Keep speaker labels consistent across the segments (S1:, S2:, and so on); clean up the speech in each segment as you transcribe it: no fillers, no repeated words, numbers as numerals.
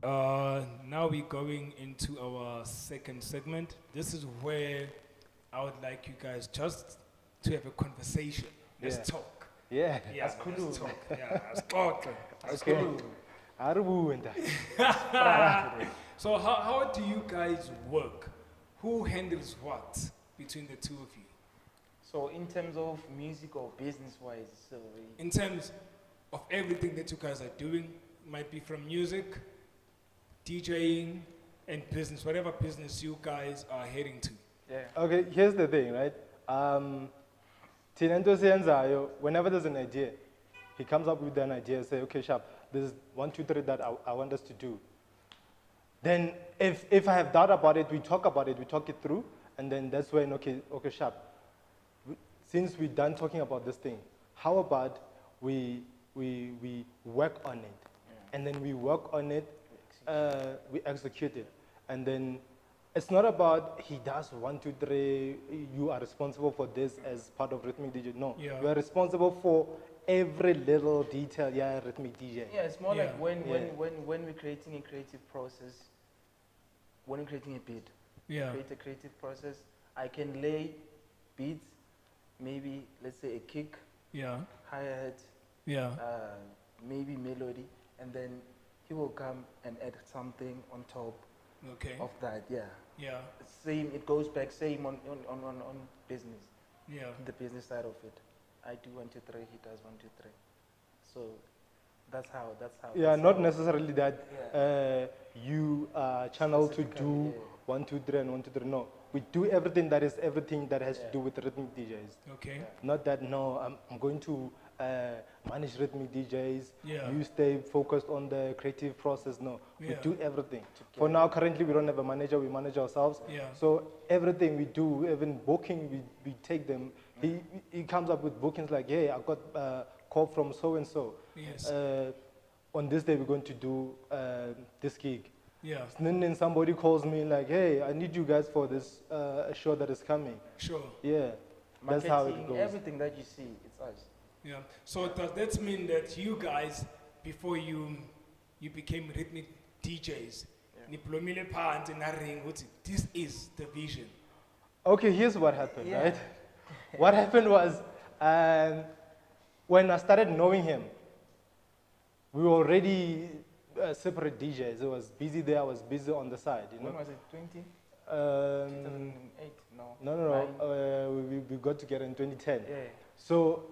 S1: Now we're going into our second segment. This is where I would like you guys just to have a conversation. Let's
S2: Yeah.
S1: talk.
S2: Yeah.
S1: Yeah, let's talk. Yeah, let's talk. Let's
S2: Okay.
S1: talk.
S2: Arubunda.
S1: So how do you guys work? Who handles what between the two of you?
S3: So in terms of music or business-wise, so
S1: In terms of everything that you guys are doing, might be from music, DJing, and business, whatever business you guys are heading to.
S3: yeah.
S2: Okay, here's the thing, right? Thina into esiyenzayo, whenever there's an idea, he comes up with an idea, say, okay, sharp, there's 1, 2, 3 that I want us to do. Then if I have doubt about it, we talk it through, and then that's when, okay, sharp, since we're done talking about this thing, how about we work on it? And then we work on it, we execute it. And then it's not about he does 1, 2, 3, you are responsible for this as part of Rhythmique DJ. No,
S1: Yeah.
S2: you are responsible for every little detail, yeah, Rhythmique DJ.
S3: Yeah, it's more like
S1: Yeah.
S3: when we're creating a creative process, when we're creating a beat,
S1: Yeah.
S3: create a creative process, I can lay beats, maybe let's say a kick,
S1: Yeah.
S3: hi-hat,
S1: Yeah.
S3: maybe melody, and then he will come and add something on top
S1: Okay.
S3: of that. Yeah,
S1: Yeah.
S3: same. It goes back same on business,
S1: Yeah.
S3: the business side of it. I do 1, 2, 3. He does 1, 2, 3. So that's how.
S2: Yeah,
S3: that's
S2: not
S3: how-
S2: necessarily that
S3: Yeah.
S2: you channel to
S3: Specifically,
S2: do
S3: yeah.
S2: 1, 2, 3 and 1, 2, 3. No, we do everything that has to
S3: Yeah.
S2: do with Rhythmique DJs.
S1: Okay.
S2: Not that, no, I'm going to manage Rhythmique DJs.
S1: Yeah.
S2: You stay focused on the creative process. No, we
S1: Yeah.
S2: do everything. For now, currently, we don't have a manager. We manage ourselves.
S1: Yeah.
S2: So everything we do, even booking, we take them. He comes up with bookings like, hey, I got a call from so-and-so.
S1: Yes.
S2: On this day, we're going to do this gig.
S1: Yeah.
S2: And then somebody calls me like, hey, I need you guys for this show that is coming.
S1: Sure.
S2: Yeah, that's how it
S3: Marketing,
S2: goes.
S3: everything that you see, it's us.
S1: Yeah. So does that mean that you guys, before you became Rhythmique DJs, niplomile phansi naring ukuthi this is the vision?
S2: Okay, here's what happened,
S3: Yeah.
S2: right? What happened was, when I started knowing him, we were already separate DJs. I was busy there, I was busy on the side, you
S3: When
S2: know.
S3: was it? 20?
S2: Um,
S3: 2008? No.
S2: no, we got together in 2010.
S3: Yeah.
S2: So,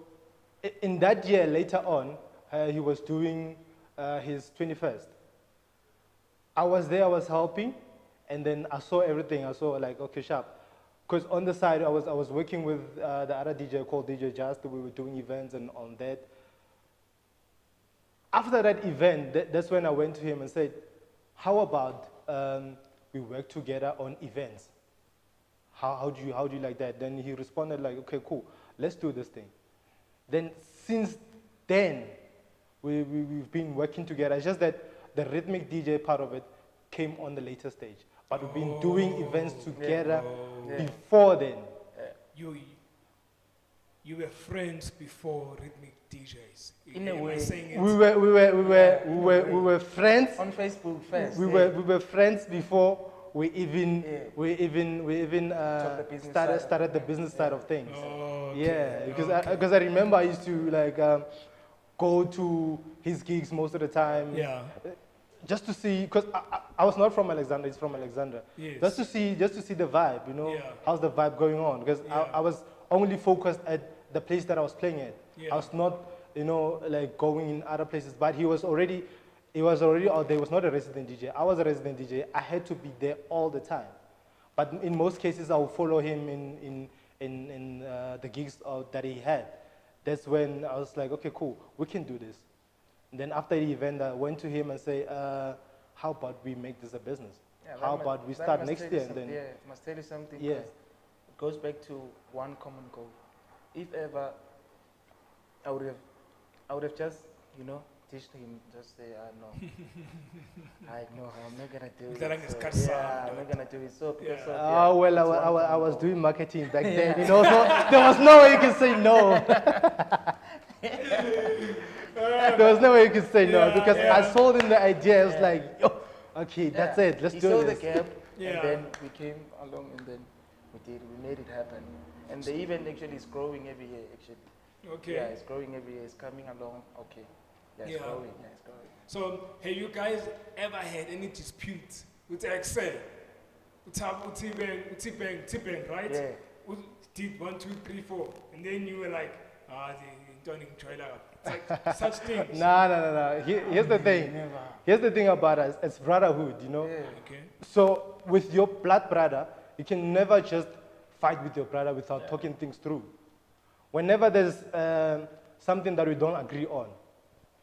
S2: in that year, later on, he was doing his 21st. I was there, I was helping, and then I saw everything. I saw like, okay, sharp. Because on the side, I was working with the other DJ called DJ Just. We were doing events and on that. After that event, that's when I went to him and said, how about we work together on events? How do you like that? Then he responded like, okay, cool, let's do this thing. Then since then, we've been working together. It's just that the Rhythmique DJ part of it came on the later stage. But we've been doing events together
S3: Yeah.
S2: before then.
S1: You were friends before Rhythmique DJs.
S3: In a
S1: Am I
S3: way.
S1: saying it?
S2: We were friends.
S3: On Facebook first.
S2: We were friends before we even
S3: Talk the business side.
S2: started the business side of things.
S1: Oh, okay.
S2: Yeah, because I remember I used to like go to his gigs most of the time.
S1: Yeah.
S2: Just to see, because I was not from Alexandra, he's from Alexandra.
S1: Yes.
S2: Just to see the vibe, you know,
S1: Yeah.
S2: how's the vibe going on? Because
S1: Yeah.
S2: I was only focused at the place that I was playing at.
S1: Yeah.
S2: I was not, you know, like going in other places. But he was already out there. He was not a resident DJ. I was a resident DJ. I had to be there all the time. But in most cases, I would follow him in the gigs that he had. That's when I was like, okay, cool, we can do this. And then after the event, I went to him and say, how about we make this a business?
S3: Yeah, that
S2: How
S3: must-
S2: about we
S3: that
S2: start
S3: must
S2: next
S3: tell
S2: year
S3: you
S2: and then?
S3: something. Yeah, it must tell you something.
S2: Yeah.
S3: 'Cause it goes back to one common goal. If ever I would have just, you know, teach him, just say, no, I'm not gonna do it.
S1: That is
S3: So,
S1: cut
S3: yeah,
S1: sound,
S3: I'm not gonna do it. So because of,
S2: Oh, well,
S3: it's one
S2: I
S3: common
S2: was
S3: goal.
S2: doing marketing back then, you know, so there was no way you can say no. There was no way you could say no, because I sold him the idea. I was like, yo, Okay, that's it. Let's
S3: he
S2: do
S3: saw
S2: this.
S3: the gap,
S1: Yeah.
S3: and then we came along, and then we made it happen. And the event actually is growing every year. Actually,
S1: Okay.
S3: yeah, it's growing every year. It's coming along. Okay, yeah, it's
S1: Yeah.
S3: growing. Yeah, it's growing.
S1: So, have you guys ever had any dispute with Excel? Tibeng, right?
S3: Yeah.
S1: Who did 1, 2, 3, 4, and then you were like, the don't enjoy that. It's like such things.
S2: No. Here's the thing.
S3: Never.
S2: Here's the thing about us. It's brotherhood, you know.
S3: Yeah.
S1: Okay.
S2: So with your blood brother, you can never just fight with your brother without talking things through. Whenever there's something that we don't agree on,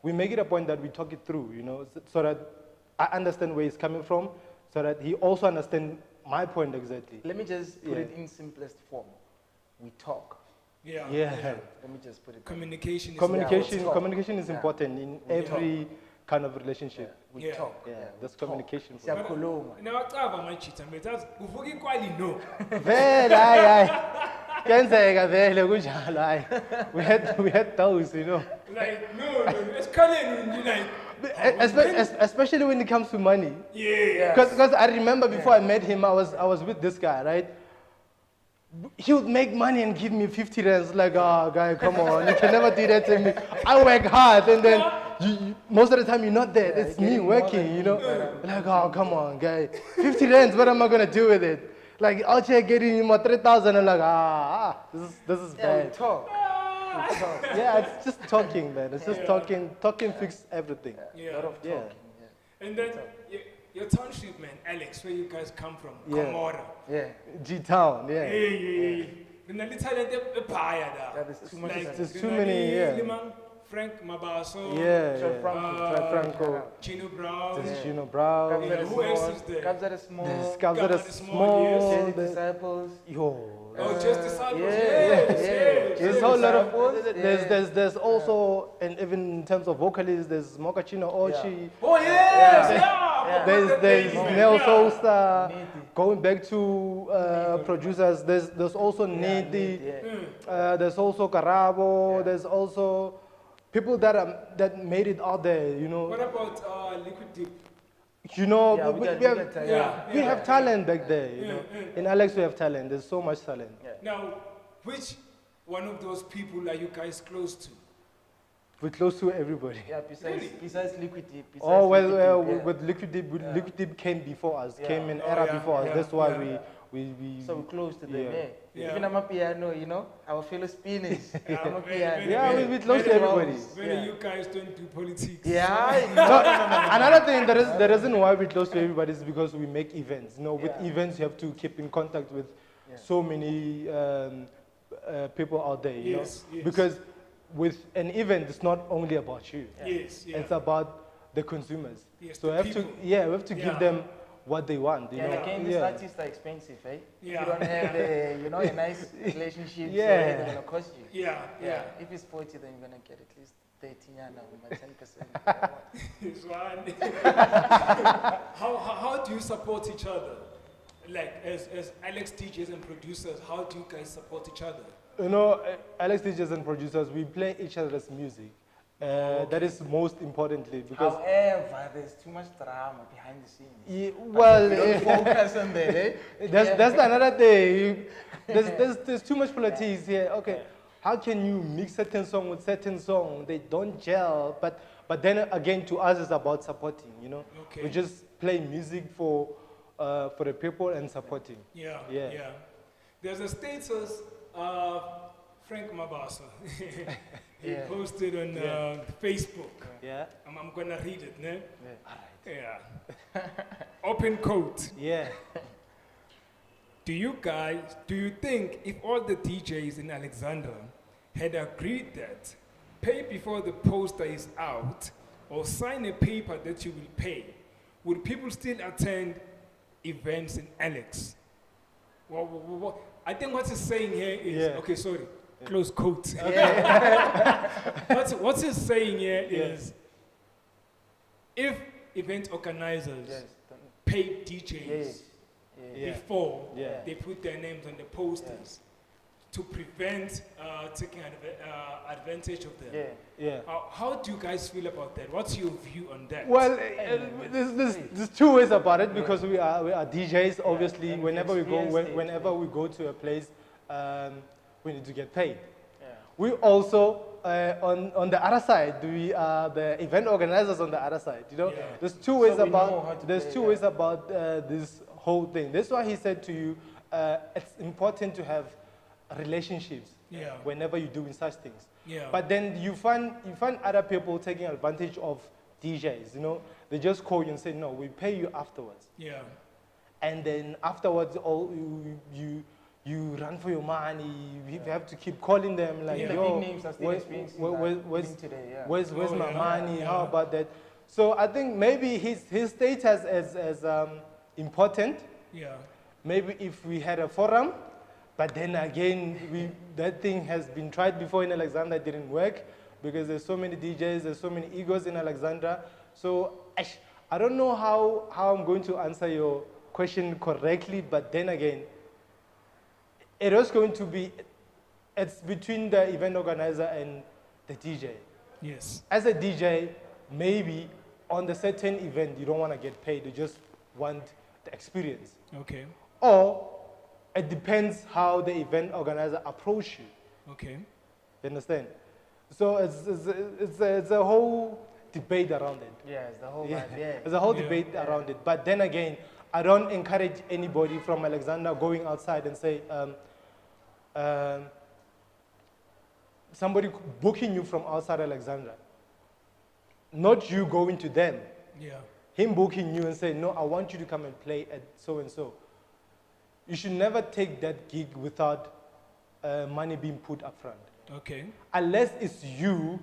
S2: we make it a point that we talk it through, you know, so that I understand where he's coming from, so that he also understands my point exactly.
S3: Let me just put
S2: Yeah.
S3: it in simplest form. We talk.
S1: Yeah.
S2: Yeah.
S3: Let me just put it.
S1: Communication is
S2: Communication,
S3: talk.
S2: communication is
S3: Yeah.
S2: important in every kind of relationship.
S3: We
S1: Yeah.
S3: talk.
S2: Yeah,
S3: we
S2: that's
S3: talk.
S2: communication.
S3: Siyakhuluma.
S1: Now, my cheater, but that's uvuki kwali no.
S2: Vele, hayi. Kenzeka vele kunjalo hayi. We had those, you know.
S1: Like, no, it's calling you like,
S2: Especially when it comes to money.
S1: yeah.
S2: Because I remember before I met him, I was with this guy, right? He would make money and give me 50 rands. Like, oh, guy, come on, you can never do that to me. I work hard, and then most of the time you're not there. It's me
S3: getting more
S2: working,
S3: than
S2: you know.
S3: me.
S2: Like, oh, come on, guy, 50 rands. What am I gonna do with it? Like, out here getting you my 3,000, and like, this is
S3: Yeah, we
S2: bad.
S3: talk. We talk.
S2: Yeah, it's just talking, man. It's just talking. Talking fix everything.
S1: Yeah.
S3: A lot of talking.
S2: Yeah.
S3: Yeah.
S1: And then your township, man, Alex, where you guys come from,
S2: Yeah.
S1: Komora.
S3: Yeah.
S2: G-Town, yeah.
S1: Hey. Then the talent
S3: Yeah, there's too much.
S2: There's too many, yeah.
S1: Frank Mabaso.
S2: Yeah,
S3: Sure,
S2: yeah.
S3: Franko.
S2: Franko.
S1: Gino Brown.
S2: There's Gino Brown.
S1: Yeah, who else is there?
S3: Kabza the small.
S2: There's
S1: Kabza
S2: Kabza
S1: the
S2: the
S1: Small,
S2: Small.
S3: Jedi
S2: there's-
S3: disciples.
S2: Yo.
S1: Oh, just disciples.
S3: Yeah,
S1: Yes,
S3: yeah.
S1: yes.
S2: There's a
S3: Jedi
S2: whole lot
S3: disciples,
S2: of.
S3: yeah.
S2: There's also, and even in terms of vocalists, there's Mokachino Ochi.
S1: Oh, yes.
S3: Yeah.
S1: Yeah.
S2: There's
S1: Yeah.
S2: Nel Sosa.
S3: Niti.
S2: Going back to producers, there's also Niti.
S3: Yeah.
S2: There's also Karabo. There's also people that made it out there. You know.
S1: What about Liquid Deep?
S2: You know,
S3: Yeah,
S2: we
S3: got
S2: have,
S3: talent.
S1: Yeah.
S2: we have talent back there, you know.
S1: Yeah.
S2: In Alex, we have talent. There's so much talent.
S3: Yeah.
S1: Now, which one of those people are you guys close to?
S2: We're close to everybody.
S3: Yeah, besides Liquid Deep.
S2: Oh, well,
S3: Liquid Deep, yeah.
S2: with Liquid Deep,
S3: Yeah.
S2: Liquid Deep came before us,
S3: Yeah.
S2: came in
S1: Oh,
S2: era
S1: yeah,
S2: before us.
S1: yeah,
S2: That's why
S1: yeah.
S2: we
S3: So we're close to them,
S2: Yeah.
S3: yeah.
S1: Yeah.
S3: Even I'm a piano, you know, our fellow spinners. I'm a piano.
S2: Yeah, we're close to
S1: very
S2: everybody.
S1: When
S3: Yeah.
S1: you guys don't do politics.
S3: Yeah,
S2: No, another thing, the reason why we're close to everybody is because we make events. You know, with
S3: Yeah.
S2: events, you have to keep in contact with
S3: Yeah.
S2: so many people out there, you
S1: Yes,
S2: know.
S1: yes.
S2: Because with an event, it's not only about you.
S1: Yes, yeah.
S2: It's about the consumers.
S1: Yes,
S2: so
S1: the
S2: we have
S1: people.
S2: we have to
S1: Yeah.
S2: give them what they want. You
S3: And
S2: know.
S3: again, these artists are expensive, eh?
S1: Yeah.
S3: If you don't have a nice relationship,
S2: Yeah.
S3: so they're gonna cost you.
S1: Yeah, yeah.
S3: If it's 40, then you're gonna get at least 30 and now, 10%.
S1: It's one. how do you support each other? Like, as Alex DJs and producers, how do you guys support each other?
S2: You know, Alex DJs and producers, we play each other's music. That is most importantly because
S3: However, there's too much drama behind the scenes.
S2: well,
S3: Don't focus on that, eh?
S2: that's another thing. There's too much politics here. Okay, how can you mix certain song with certain song? They don't gel. But then again, to us, it's about supporting. You know,
S1: Okay.
S2: we just play music for the people and supporting.
S1: Yeah,
S2: Yeah.
S1: yeah. There's a status Frank Mabasa. He
S3: Yeah.
S1: posted on
S2: Yeah.
S1: Facebook.
S2: Yeah,
S1: I'm gonna read it, ne?
S2: yeah,
S1: Yeah. Open quote.
S2: yeah.
S1: Do you think if all the DJs in Alexandra had agreed that pay before the poster is out or sign a paper that you will pay, would people still attend events in Alex? Well, I think what he's saying here is,
S2: Yeah.
S1: okay, sorry, close quote. What he's saying here is, if event organizers
S3: Yes.
S1: pay DJs
S3: Yeah.
S2: Yeah.
S1: before
S2: Yeah.
S1: they put their names on the posters, to prevent taking advantage of them.
S3: Yeah.
S2: Yeah.
S1: How do you guys feel about that? What's your view on that?
S2: Well, there's two ways about it because we are DJs. Obviously,
S3: and
S2: whenever we go
S3: experienced it,
S2: whenever we go to a place, we need to get paid.
S3: Yeah.
S2: We also on the other side, we are the event organizers on the other side. You know,
S1: Yeah.
S2: there's two ways
S3: So we know how
S2: about
S3: to
S2: there's
S3: play,
S2: two
S3: yeah.
S2: ways about this whole thing. That's why he said to you, it's important to have relationships
S1: Yeah.
S2: whenever you're doing such things.
S1: Yeah.
S2: But then you find other people taking advantage of DJs. You know, they just call you and say, no, we pay you afterwards.
S1: Yeah.
S2: And then afterwards, you run for your money. You have to keep calling them like,
S1: Yeah.
S3: The
S2: yo,
S3: big names are still experiencing
S2: where's
S3: that today, yeah.
S2: where's
S1: Oh,
S2: my
S1: yeah,
S2: money?
S1: yeah.
S2: How about that? So I think maybe his status as important.
S1: Yeah.
S2: Maybe if we had a forum, but then again, that thing has been tried before in Alexandra, it didn't work because there's so many DJs, there's so many egos in Alexandra. So I don't know how I'm going to answer your question correctly, but then again, it was going to be, it's between the event organizer and the DJ.
S1: Yes.
S2: As a DJ, maybe on the certain event, you don't want to get paid, you just want the experience.
S1: Okay.
S2: Or it depends how the event organizer approach you.
S1: Okay.
S2: You understand? So it's a whole debate around it.
S3: Yeah, it's the whole
S2: Yeah.
S3: vibe, yeah.
S2: There's a whole
S1: Yeah.
S2: debate around it. But then again, I don't encourage anybody from Alexandra going outside and say, somebody booking you from outside Alexandra, not you going to them,
S1: Yeah.
S2: him booking you and say, no, I want you to come and play at so and so. You should never take that gig without money being put up front.
S1: Okay.
S2: Unless it's you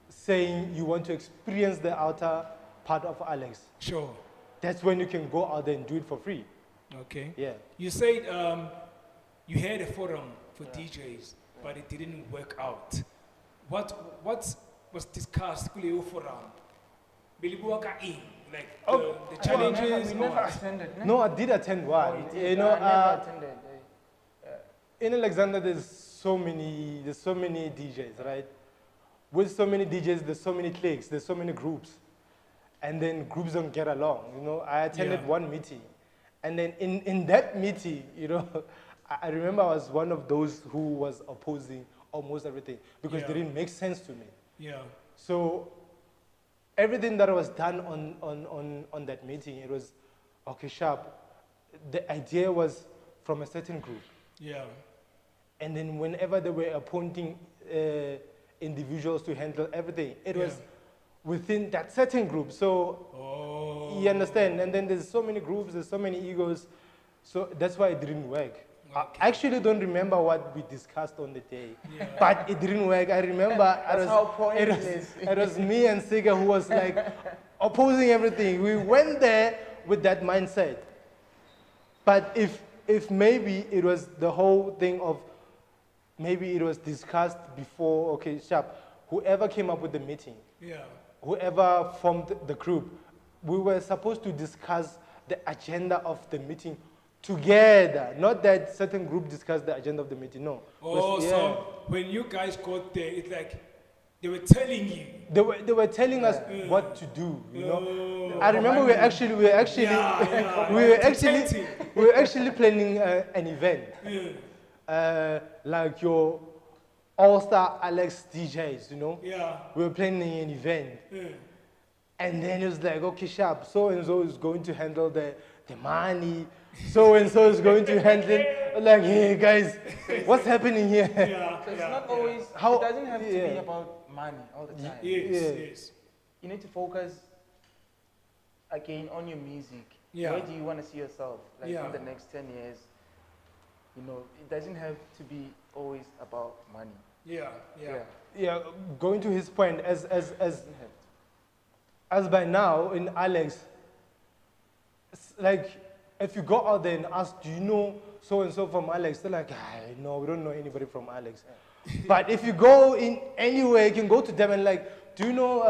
S2: saying you want to experience the outer part of Alex.
S1: Sure.
S2: That's when you can go out there and do it for free.
S1: Okay.
S2: Yeah.
S1: You said you had a forum for DJs, but it didn't work out. What was discussed kuleyo forum? Bilibuwaka in, like the challenges.
S3: We never
S1: or-
S3: attended.
S2: No, I did attend
S3: Oh,
S2: one.
S3: you did?
S2: You know,
S3: I never attended.
S2: in Alexandra, there's so many DJs, right? With so many DJs, there's so many cliques, there's so many groups, and then groups don't get along. You know, I attended
S1: Yeah.
S2: one meeting, and then in that meeting, you know, I remember I was one of those who was opposing almost everything because
S1: Yeah.
S2: they didn't make sense to me.
S1: Yeah.
S2: So everything that was done on that meeting, it was okay, sharp. The idea was from a certain group.
S1: Yeah.
S2: And then whenever they were appointing individuals to handle everything, it was
S1: Yeah.
S2: within that certain group. So
S1: Oh.
S2: you understand? And then there's so many groups, there's so many egos. So that's why it didn't work. I
S1: Okay.
S2: actually don't remember what we discussed on the day,
S1: Yeah.
S2: but it didn't work. I remember
S3: That's how pointless.
S2: it was me and Siga who was like opposing everything. We went there with that mindset. But if maybe it was the whole thing of maybe it was discussed before, okay, sharp, whoever came up with the meeting,
S1: Yeah.
S2: whoever formed the group, we were supposed to discuss the agenda of the meeting together, not that certain group discussed the agenda of the meeting, no.
S1: Oh,
S2: Yeah.
S1: so when you guys got there, it's like they were telling you.
S2: They were telling us
S1: Yeah.
S2: what to do, you know.
S1: Oh.
S2: I remember we were actually
S1: Yeah.
S2: we were
S1: Dictating.
S2: actually planning an event.
S1: Yeah.
S2: Like your all-star Alex DJs, you know.
S1: Yeah.
S2: We were planning an event.
S1: Yeah.
S2: And then it was like, okay, sharp, so-and-so is going to handle the money. So-and-so is going to handle, like, hey, guys, what's happening here?
S1: Yeah.
S3: So it's
S1: Yeah.
S3: not always,
S2: How-
S3: it doesn't have to be
S2: yeah.
S3: about money all the time.
S1: Yes.
S2: Yeah.
S1: Yes.
S3: You need to focus again on your music.
S1: Yeah.
S3: Where do you want to see yourself? Like
S1: Yeah.
S3: in the next 10 years. You know, it doesn't have to be always about money.
S1: Yeah. Yeah.
S2: Yeah, going to his point,
S3: It doesn't have to.
S2: as by now in Alex, it's like if you go out there and ask, do you know so-and-so from Alex? They're like, no, we don't know anybody from Alex. But if you go in anywhere, you can go to them and like, do you know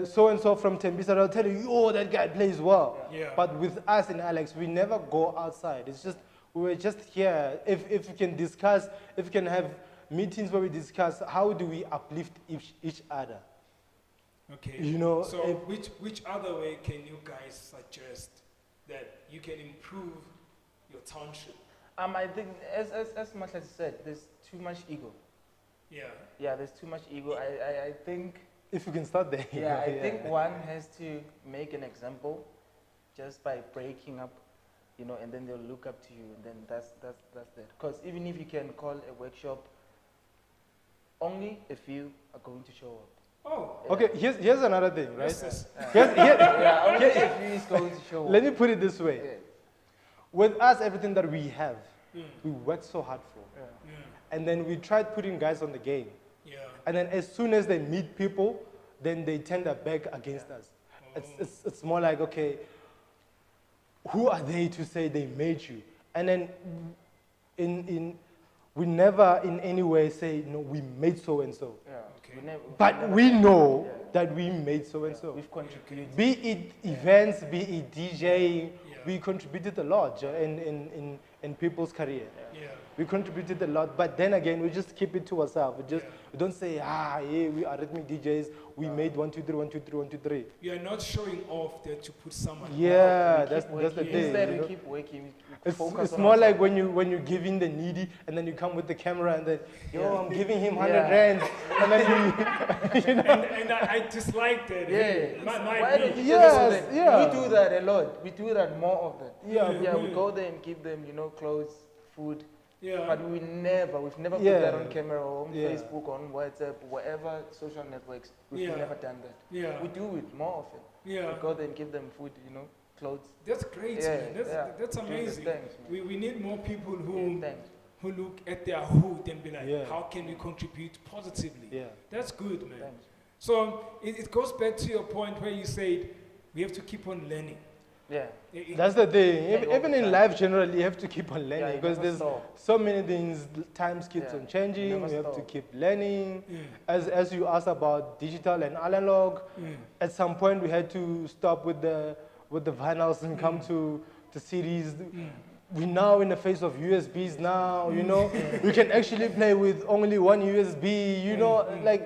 S2: so-and-so from Tembisa? They'll tell you, oh, that guy plays well.
S1: Yeah.
S2: But with us in Alex, we never go outside. It's just We were just here. If we can discuss, if we can have meetings where we discuss how do we uplift each other.
S1: Okay.
S2: You know,
S1: So which other way can you guys suggest that you can improve your township?
S3: I think, as Mahlatse said, there's too much ego.
S1: Yeah.
S3: Yeah, there's too much ego. I think,
S2: If we can start there.
S3: yeah, I think one has to make an example just by breaking up, you know, and then they'll look up to you, and then that's that. Because even if you can call a workshop, only a few are going to show up.
S1: Oh.
S3: Yeah.
S2: Okay, here's another thing, right?
S1: Yes.
S3: Yeah, only a few is going to show up.
S2: Let me put it this way.
S3: Yeah.
S2: With us, everything that we have, we work so hard for.
S3: Yeah.
S2: And then we tried putting guys on the game.
S1: Yeah.
S2: And then as soon as they meet people, then they turn their back against us. It's more like, okay, who are they to say they made you? And then we never in any way say, no, we made so and so.
S3: Yeah.
S1: Okay.
S2: But we know that we made so and so.
S3: We've contributed.
S2: Be it events, be it DJing,
S1: Yeah.
S2: we contributed a lot in people's career.
S1: Yeah.
S2: We contributed a lot, but then again, we just keep it to ourselves. We don't say, yeah, we are Rhythmique DJs, we made 1, 2, 3, 1, 2, 3, 1, 2, 3.
S1: You are not showing off that you put someone.
S2: Yeah,
S3: We
S2: that's
S3: keep
S2: the
S3: working.
S2: thing.
S3: Instead,
S2: you
S3: we
S2: know?
S3: keep working. We
S2: It's
S3: focus on
S2: more like
S3: ourselves.
S2: when you give in the needy and then you come with the camera and then, yo,
S3: Yeah.
S2: I'm giving him 100
S3: Yeah.
S2: rand. And then you know.
S1: And I dislike that.
S3: Yeah.
S1: My
S3: Why don't you
S2: Yes,
S3: just do that?
S2: yeah.
S3: We do that a lot. We do that more often.
S2: Yeah.
S3: Yeah, we go there and give them, you know, clothes, food.
S1: Yeah.
S3: But we've never put
S2: Yeah.
S3: that on camera or on
S2: Yeah.
S3: Facebook, on WhatsApp, whatever social networks. We've
S1: Yeah.
S3: never done that.
S1: Yeah.
S3: We do it more often.
S1: Yeah.
S3: We go there and give them food, you know, clothes.
S1: That's great,
S3: Yeah,
S1: man. That's
S3: yeah.
S1: amazing.
S3: Thanks, man.
S1: We need more people
S3: Yeah, thanks.
S1: who look at their hood and be like,
S2: Yeah.
S1: how can we contribute positively?
S2: Yeah.
S1: That's good, man.
S3: Thanks.
S1: So it goes back to your point where you said we have to keep on learning.
S3: Yeah.
S2: That's the thing.
S3: Yeah, all
S2: Even
S3: the
S2: in
S3: time.
S2: life, generally, you have to keep on
S3: Yeah,
S2: learning
S3: you
S2: because
S3: never
S2: there's
S3: stop.
S2: so many things. Times keeps
S3: Yeah,
S2: on changing.
S3: never
S2: We have to
S3: stop.
S2: keep learning.
S1: Yeah.
S2: As you asked about digital and analog,
S1: Yeah.
S2: at some point we had to stop with the vinyls and come to CDs. We're now in the phase of USBs now. You know, we can actually play with only one USB. You know, like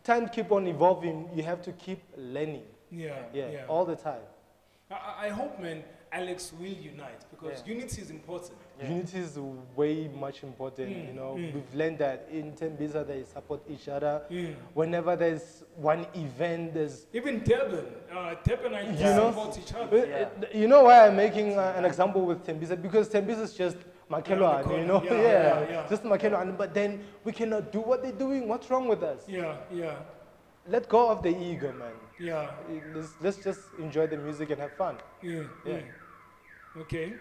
S2: time keep on evolving. You have to keep learning.
S1: Yeah.
S2: Yeah, all the time.
S1: I hope, man, Alex will unite because
S3: Yeah.
S1: unity is important.
S3: Yeah.
S2: Unity is way much important, you know. We've learned that in Tembisa they support each other. Whenever there's one event, there's,
S1: Even Durban and I
S2: You know,
S1: support each other.
S3: Yeah.
S2: you know why I'm making an example with Tembisa? Because Tembisa is just Makalela,
S1: corner.
S2: you know?
S1: Yeah, yeah.
S2: Just Makalela. But then we cannot do what they're doing. What's wrong with us?
S1: Yeah, yeah,
S2: Let go of the ego, man.
S1: yeah,
S2: Let's just enjoy the music and have fun.
S1: yeah,
S2: Yeah.
S1: yeah. Okay.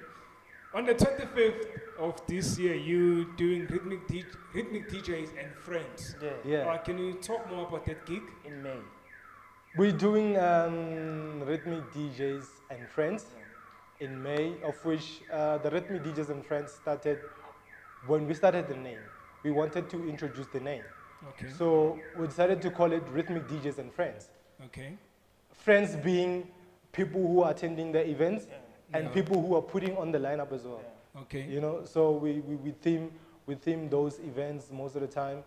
S1: On the 25th of this year, you doing Rhythmique DJs and Friends.
S3: Yeah.
S2: Yeah.
S1: Can you talk more about that gig?
S3: In May.
S2: We're doing Rhythmique DJs and Friends in May, of which the Rhythmique DJs and Friends started when we started the name. We wanted to introduce the name.
S1: Okay.
S2: So we decided to call it Rhythmique DJs and Friends.
S1: Okay.
S2: Friends being people who are attending the events and
S1: Yeah.
S2: people who are putting on the lineup as well.
S1: Okay.
S2: You know, so we theme those events most of the time.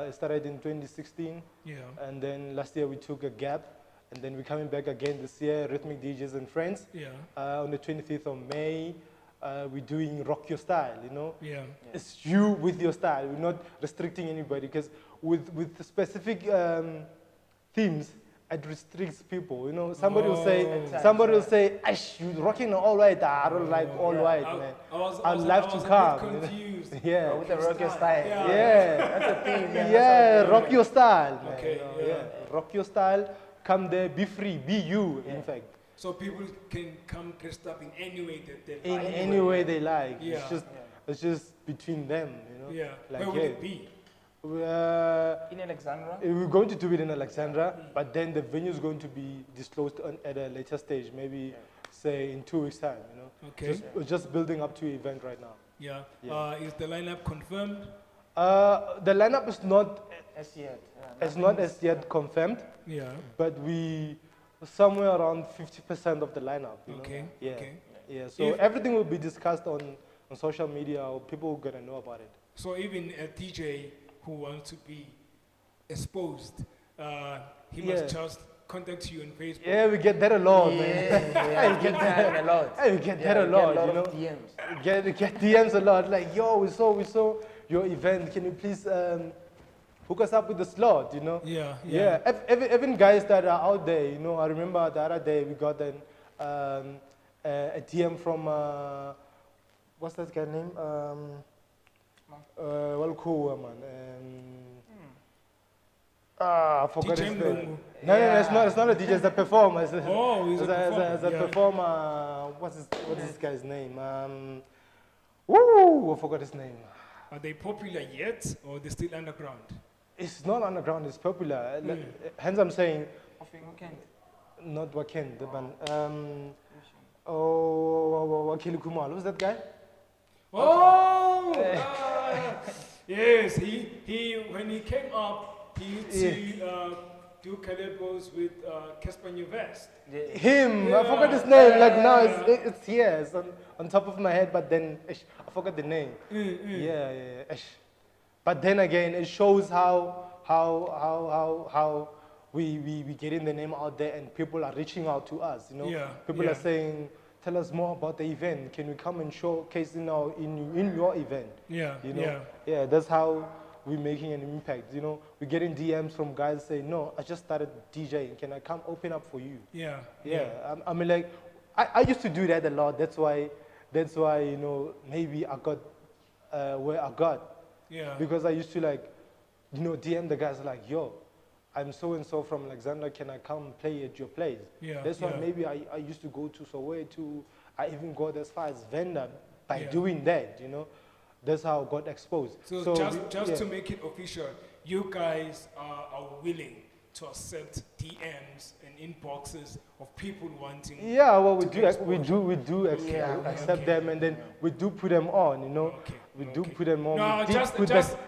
S2: It started in 2016.
S1: Yeah.
S2: And then last year we took a gap, and then we're coming back again this year, Rhythmique DJs and Friends.
S1: Yeah.
S2: On the 25th of May, we're doing Rock Your Style, you know?
S1: Yeah.
S2: It's you with your style. We're not restricting anybody, because with the specific themes, it restricts people, you know? Somebody will say, Ash, you're rocking all white. I don't like all white, man. I'd love to
S1: a
S2: come.
S1: bit
S2: you know?
S1: confused.
S2: Yeah.
S3: With the rocker style.
S1: Yeah.
S2: Yeah.
S3: That's a theme.
S2: Yeah, rock your style, man.
S1: Okay,
S2: you know,
S1: yeah.
S2: Rock your style, come there, be free, be you, in fact.
S1: So people can come dressed up in any way that they
S2: In
S1: like.
S2: any way they like.
S1: Yeah.
S2: It's just between them, you know.
S1: Yeah.
S2: Like,
S1: Where would it be?
S3: In Alexandra.
S2: We're going to do it in Alexandra, but then the venue is going to be disclosed at a later stage, maybe say in 2 weeks' time, you know.
S1: Okay.
S2: We're just building up to the event right now.
S1: Yeah.
S2: Yeah.
S1: Is the lineup confirmed?
S2: The lineup is not
S3: As yet.
S2: as yet confirmed,
S1: Yeah.
S2: but we somewhere around 50% of the lineup. You know?
S1: Okay.
S2: Yeah.
S1: Okay.
S2: Yeah, so everything will be discussed on social media, or people are gonna know about it.
S1: So even a DJ who wants to be exposed, he must just contact you on Facebook.
S2: Yeah, we get that a lot, man.
S3: Yeah, we get that a lot.
S2: Hey, we get that a lot, you know.
S3: DMs.
S2: Get DMs a lot, like, yo, we saw your event. Can you please hook us up with the slot, you know?
S1: Yeah.
S2: Even guys that are out there, you know. I remember the other day we got a DM from what's that guy's name? Well, cool, man. I forgot his name. No, it's not a DJ, it's a performer. It's
S1: he's
S2: a performer. What's this guy's name? I forgot his name.
S1: Are they popular yet, or they still underground?
S2: It's not underground, it's popular. Hence I'm saying, not Wakend, the band. Wakili Kumalo, who's that guy?
S1: Yes, he when he came up, he used to do collabos with Casper Vest.
S2: Him, I forgot his name. Like now it's here, it's on top of my head, but then I forgot the name. Yeah. But then again, it shows how we getting the name out there, and people are reaching out to us. You know, people are saying, tell us more about the event. Can we come and showcase in your event? Yeah, that's how we're making an impact. You know, we're getting DMs from guys saying, no, I just started DJing. Can I come open up for you? I mean, like, I used to do that a lot. That's why, you know, maybe I got where I got. Because I used to, like, you know, DM the guys like, yo, I'm so-and-so from Alexandra, can I come play at your place? That's why maybe I used to go to Soweto. I even got as far as Venda by doing that, you know. That's how I got exposed.
S1: So just to make it official, you guys are willing to accept DMs and inboxes of people wanting.
S2: Yeah, well, we do accept them, and then we do put them on, you know. We do put them on.
S1: No, just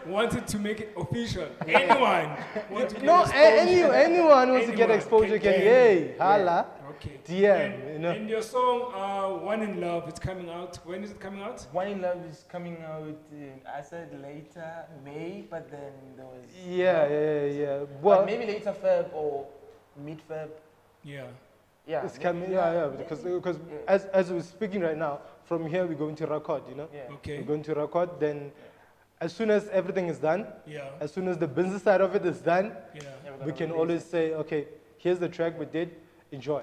S1: wanted to make it official. Anyone want to get
S2: anyone wants to get exposure can, holla. DM, you know.
S1: And your song, One in Love, it's coming out. When is it coming out?
S3: One in Love is coming out, I said later May, but then there was...
S2: Yeah. Well,
S3: but maybe later Feb or mid-Feb.
S1: Yeah.
S2: It's coming, because as we're speaking right now, from here we're going to record, you know. We're going to record, then as soon as everything is done, as soon as the business side of it is done, we can always say, okay, here's the track we did, enjoy.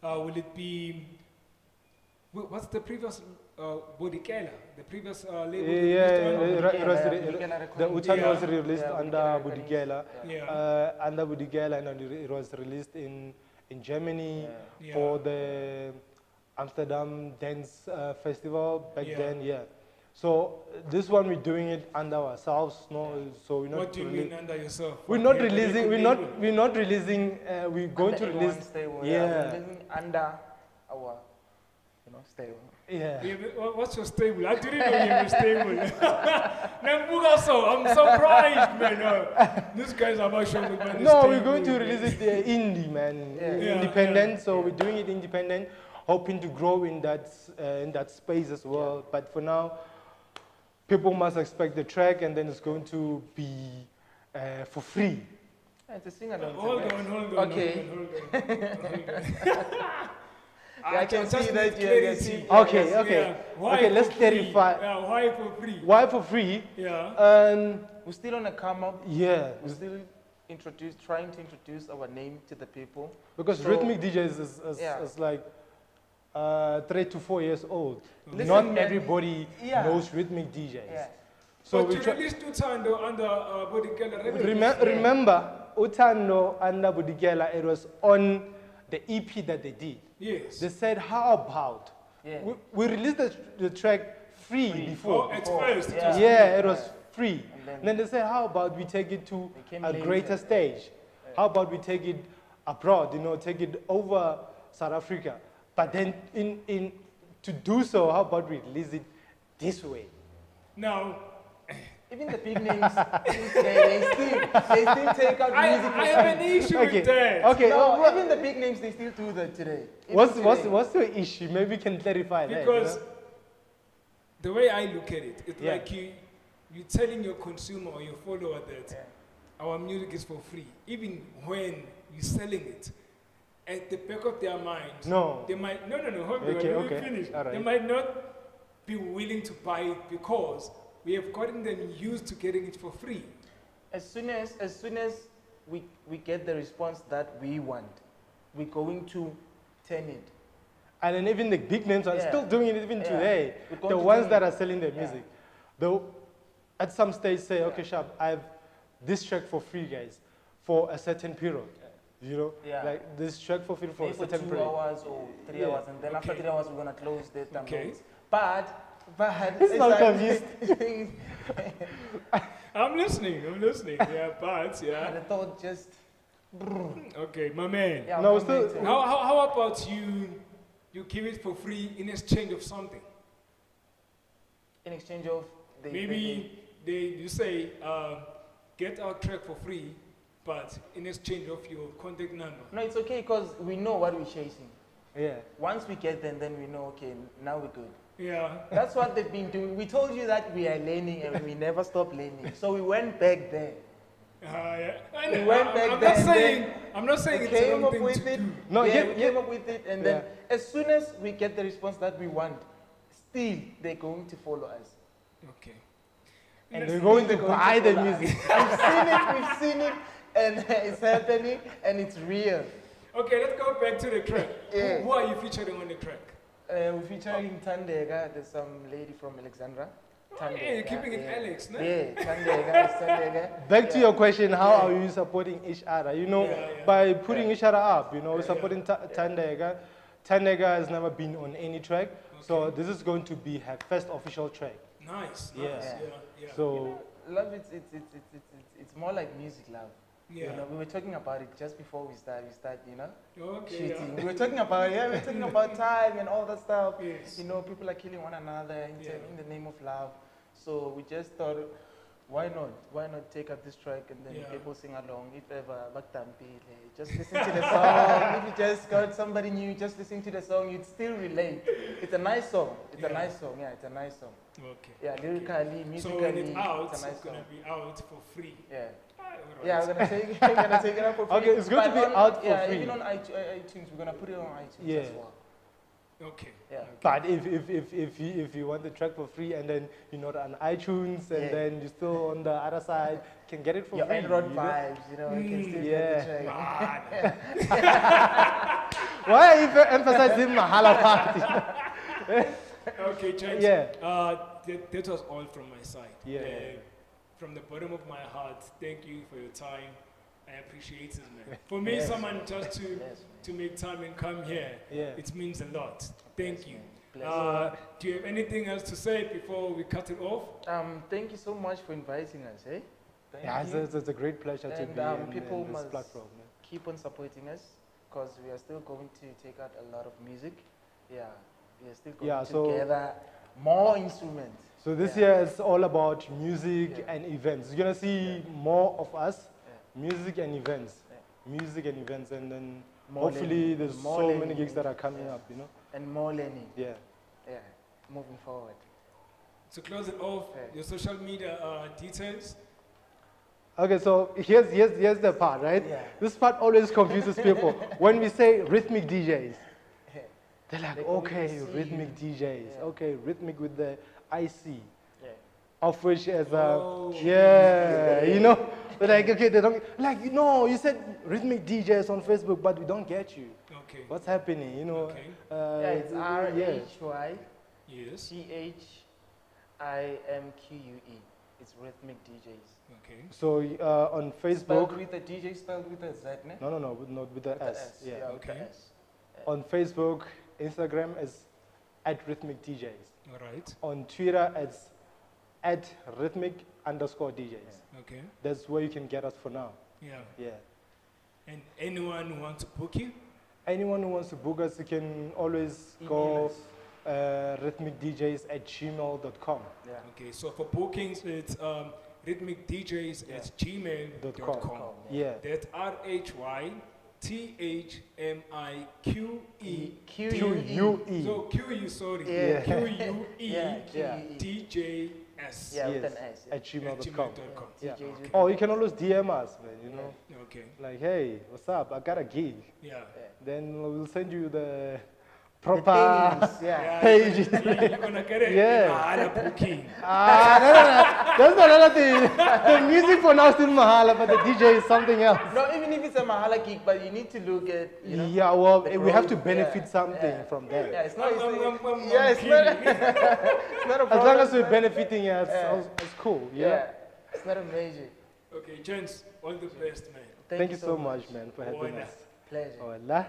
S1: Will it be, what's the previous Bodikela? The previous label?
S2: The Utan was released under Bodikela. Under Bodikela, and it was released in Germany for the Amsterdam Dance Festival back then, So this one we're doing it under ourselves, so we're not.
S1: What do you mean under yourself?
S2: We're not releasing. We're not releasing. We're going to release.
S3: We're releasing under our, stable.
S1: What's your stable? I didn't know you were stable. I'm surprised, man. These guys are not showing me.
S2: No, we're going to release it indie, man. Independent. So we're doing it independent, hoping to grow in that space as well. But for now, people must expect the track, and then it's going to be for free.
S3: It's a sing-along.
S1: Hold on.
S3: Okay.
S1: I can see that you
S2: Okay. Okay, let's clarify.
S1: Why for free?
S2: Why for free?
S3: We're still on a come up.
S2: We're
S3: still trying to introduce our name to the people.
S2: Because Rhythmique DJs is like 3 to 4 years old.
S3: Listen,
S2: not everybody knows Rhythmique DJs.
S1: So but you released Utando under Bodikela.
S2: Remember, Utando under Bodikela, it was on the EP that they did.
S1: Yes.
S2: They said, how about we released the track free before.
S1: At first.
S2: It was free. And then they said, how about we take it to a greater stage? How about we take it abroad, take it over South Africa? But then to do so, how about we release it this way?
S1: Now,
S3: Even the big names, they still take out music.
S1: I have an issue with that.
S2: Okay.
S3: No, even the big names, they still do that today. Even
S2: What's your issue? Maybe you can clarify that.
S1: Because the way I look at it, it's
S2: Yeah.
S1: like you're telling your consumer or your follower that our music is for free, even when you're selling it. At the back of their mind,
S2: No.
S1: they might hold on, let me finish.
S2: All right.
S1: They might not be willing to buy it because we have gotten them used to getting it for free.
S3: As soon as we get the response that we want, we're going to turn it.
S2: And then even the big names are still doing it even today.
S3: We're going
S2: The
S3: to
S2: ones
S3: turn
S2: that
S3: it.
S2: are selling their music. They'll at some stage say, okay, Sharp, I have this track for free, guys, for a certain period. You know, like this track for free for
S3: Maybe
S2: a certain
S3: 2
S2: period.
S3: hours or 3 hours, and then after 3 hours we're gonna close the downloads.
S1: Okay.
S3: But
S2: It's not confused.
S1: I'm listening. Yeah, but
S3: I thought just
S1: okay, my man.
S2: No,
S3: I'll come
S2: still-
S3: back to it.
S1: How about you give it for free in exchange of something?
S3: In exchange of
S1: Maybe you say get our track for free, but in exchange of your contact number.
S3: No, it's okay because we know what we're chasing.
S2: Yeah.
S3: Once we get them, then we know, okay, now we're good.
S1: Yeah.
S3: That's what they've been doing. We told you that we are learning and we never stop learning. So we went back there.
S1: Yeah.
S3: We went back
S1: I'm
S3: there
S1: not
S3: and
S1: saying
S3: then
S1: I'm not saying
S3: we
S1: it's the
S3: came
S1: wrong
S3: up
S1: thing
S3: with
S1: to
S3: it.
S1: do.
S2: No,
S3: we
S2: yeah,
S3: came up with it, and then as soon as we get the response that we want, still they're going to follow us.
S1: Okay.
S2: And
S3: Still
S2: they're going to buy the
S3: follow us.
S2: music.
S3: We've seen it, and it's happening, and it's real.
S1: Okay, let's go back to the track.
S3: Yeah.
S1: Who are you featuring on the track?
S3: We're featuring Thandeka. There's some lady from Alexandra.
S1: Yeah, you're keeping it Alex, no?
S3: Yeah, Thandeka.
S2: Back to your question, how are you supporting each other? You know, by putting each other up, you know, supporting Thandeka. Thandeka has never been on any track, so this is going to be her first official track.
S1: Nice.
S2: Yeah.
S1: Yeah.
S2: So,
S3: Love, it's more like music love.
S1: Yeah.
S3: You know, we were talking about it just before we start, you know,
S1: Okay.
S3: shooting. We were talking about time and all that stuff.
S1: Yes.
S3: You know, people are killing one another in the name of love. So we just thought, why not take up this track and then people sing along. If ever, just listen to the song. If you just got somebody new, just listen to the song. You'd still relate. It's a nice song. It's a nice song. Yeah, it's a nice song.
S1: Okay.
S3: Yeah, lyrically, musically,
S1: So when it's out,
S3: it's a nice
S1: it's gonna
S3: song.
S1: be out for free.
S3: Yeah.
S1: Alright.
S3: Yeah, we're gonna take it out for free.
S2: Okay, it's going to
S3: But
S2: be out for free.
S3: Even on iTunes, we're gonna put it on iTunes
S2: Yeah.
S3: as well.
S1: Okay.
S3: Yeah.
S2: but if you want the track for free and then you're not on iTunes and then you're still on the other side, you can get it for
S3: Your
S2: free.
S3: Android
S2: you know?
S3: vibes, you know, you can still
S2: Yeah.
S3: get the track.
S2: Why are you emphasizing Mahala party?
S1: Okay, James.
S2: Yeah.
S1: That was all from my side.
S2: Yeah.
S1: From the bottom of my heart, thank you for your time. I appreciate it, man. For me, someone just to make time and come here, it means a lot. Thank you. Do you have anything else to say before we cut it off?
S3: Thank you so much for inviting us, eh? Thank
S2: Yeah,
S3: you.
S2: it's a great pleasure to
S3: And,
S2: be
S3: people
S2: in this
S3: must
S2: platform. man.
S3: keep on supporting us because we are still going to take out a lot of music. Yeah, we are still going to
S2: so-
S3: gather more instruments.
S2: So this year is all about music and events. You're gonna see more of us, music and events, music and events, and then
S3: More
S2: hopefully
S3: learning.
S2: there's
S3: More
S2: so many
S3: learning.
S2: gigs that are coming up. You know.
S3: And more learning.
S2: Yeah.
S3: Yeah, moving forward.
S1: To close it off, your social media details.
S2: Okay, so here's the part, right?
S3: Yeah.
S2: This part always confuses people. When we say Rhythmique DJs, they're like,
S3: They
S2: okay,
S3: always see
S2: Rhythmique DJs,
S3: Yeah.
S2: okay, Rhythmic with the IC,
S3: Yeah.
S2: of which is
S1: Oh.
S2: you know, they're like, okay, they don't, like, you said Rhythmic DJs on Facebook, but we don't get you.
S1: Okay.
S2: What's happening, you know?
S1: Okay.
S3: Yeah, it's RHYTHIMQUE.
S1: Yes.
S3: It's Rhythmique DJs.
S1: Okay.
S2: So on
S3: Spelled
S2: Facebook,
S3: with a DJ, spelled with a Z, ne?
S2: no, not with the
S3: With the
S2: S, yeah.
S3: with the
S1: Okay.
S3: S.
S2: On Facebook, Instagram is @Rhythmic DJs.
S1: All right.
S2: On Twitter, it's @Rhythmic_DJs.
S1: Okay.
S2: That's where you can get us for now.
S1: Yeah.
S2: Yeah.
S1: And anyone who wants to book you?
S2: Anyone who wants to book us, you can always
S3: Email
S2: go
S3: us.
S2: Rhythmique DJs at gmail.com.
S3: Yeah.
S1: Okay, so for bookings, it's Rhythmique DJs at gmail.com.
S2: Yeah.
S1: That's RHYTHMIQE.
S2: QUE.
S1: So QE, sorry.
S3: Yeah.
S1: QUE
S3: Yeah,
S2: Yeah.
S1: DJS.
S3: Yeah, with
S2: Yes,
S3: an S.
S2: at gmail.com. Yeah.
S3: DJs with
S2: Or you can always DM us, man, you know.
S1: Okay.
S2: Like, hey, what's up? I got a gig.
S1: Yeah.
S2: Then we'll send you the
S3: the
S2: proper
S3: things, yeah.
S1: Yeah,
S2: page.
S1: you're gonna get it.
S2: Yeah.
S1: Mahala booking.
S2: That's another thing. The music for now is still Mahala, but the DJ is something else.
S3: No, even if it's a Mahala gig, but you need to look at, you know.
S2: Yeah, well,
S3: the
S2: we have to
S3: growth,
S2: benefit
S3: yeah,
S2: something
S3: yeah.
S2: from that.
S3: Yeah, it's not.
S1: I'm
S3: Yeah, it's not. It's not a
S2: As
S3: problem.
S2: long as we're benefiting, yeah, it's cool.
S3: Yeah.
S2: Yeah.
S3: It's not a major.
S1: Okay, gents, all the best, man.
S2: Thank you so much, man, for having
S1: Hola.
S2: us.
S3: Pleasure.
S2: Hola.